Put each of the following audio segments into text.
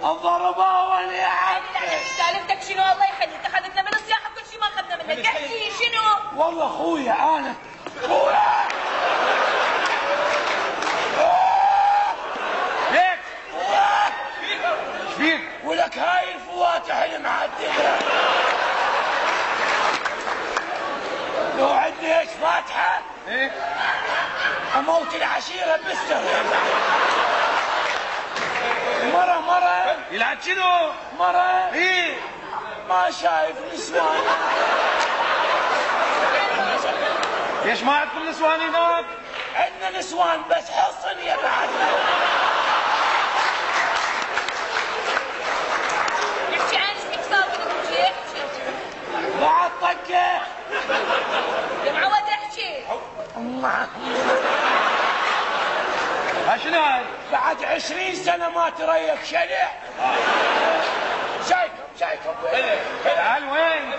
الضرباوة يا عم. سالفتك شنو؟ الله يخليك، اخذتنا من السياحه كل شيء ما اخذنا منك، احكي شنو؟ والله اخويا انا اخويا ليك ايش فيك؟ ولك هاي الفواتح المعدله لو عندي ايش فاتحه ايه اموت العشيره بالسر. مرة يلعب شنو؟ مرة ايه ما شايف نسوان. ليش ما عندكم نسوان هناك؟ عندنا نسوان بس حصن يا بعد. احكي عن اسمك صابر احكي بعد طقه يا معود احكي. شنو هاي؟ بعد 20 سنة ما تريك شلع. شايفهم تعال وين؟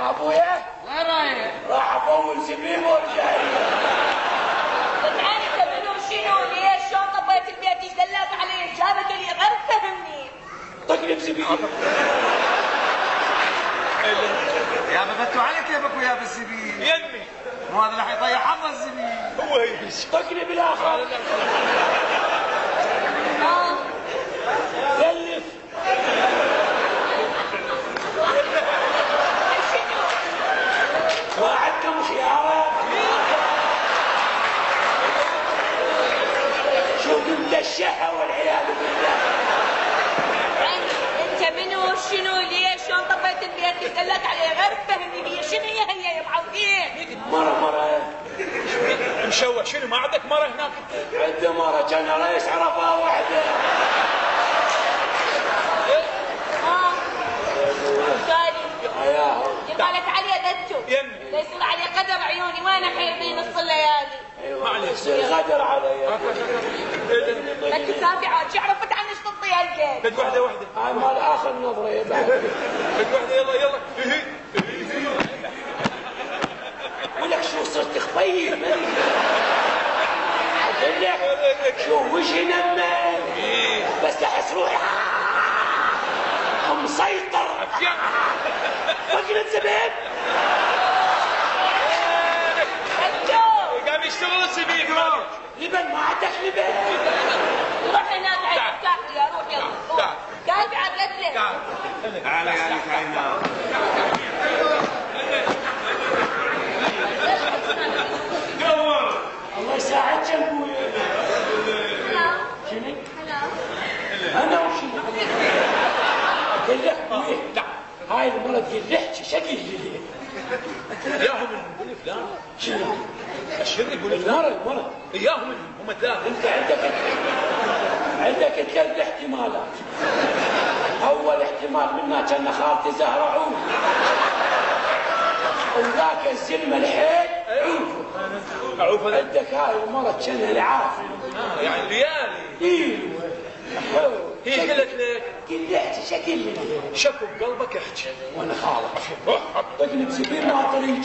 ابويا وين رايح؟ راح افول زبيب وارجع. تعال انت منو شنو؟ ليش؟ شلون طبيت البيت؟ ايش دلك عليه؟ جابك اللي غير فهمني. طقني بزبيب. يا بفتوا عليك يا بكو يا بالزبيب. يمي مو هذا راح يطيح حظ الزبيب. هو يبس. طقني بالاخر. كلف. وعدكم خيارات. شو قلت الشحة والعياذ بالله. انت منو شنو؟ ليش؟ شلون طبيت البيت؟ ايش دلك عليه؟ غير فهمني هي شنو هي يا معودين؟ مرة مشوه شنو ما عندك مرة هناك؟ عنده مرة كان رئيس عرفها واحدة. سالي حياها جمالك علي دتو يمي. لا يصير علي قدر عيوني، وين حيضي نص الليالي؟ معلش غدر علي. ما تتابعات شو عرفت عن ايش تطي هالقد؟ بد وحدة هاي مال اخر نظرة بعد. بد وحدة يلا ولك شو صرت خبير مني. اقول لك شو وجهي نمل بس احس روحي مسيطر. فقرة زبيب قام يشتغل الزبيب. لبن ما عندك لبن. روح هناك عند كافي يا روح يلا. كافي عقد تعال تعال يا هنا. الله يساعدك يا ابويا. شنو؟ انا وشنو؟ اقول لك هاي المرة تقول لحكي شكل لي. اياهم من فلان. شنو؟ الشر يقول المرة اياهم هم ثلاثة. انت عندك ثلاث احتمالات. اول احتمال منها كان خالتي زهرة عوف وذاك الزلمة الحيل عوف عندك هاي المرة كان العافية. يعني ليالي. ايوه هي قلت لك قل احكي شكل لي. شكو بقلبك احكي. وانا خالق طقني بزبيب ما طريق.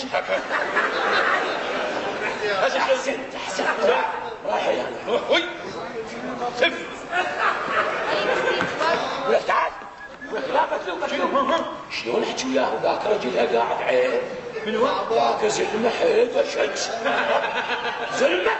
احسنت رايح يلا. وي سف ولا تعال لا شلون احكي وياه ذاك رجل قاعد عيب. من وين؟ ذاك زلمه حيل شمس. زلمه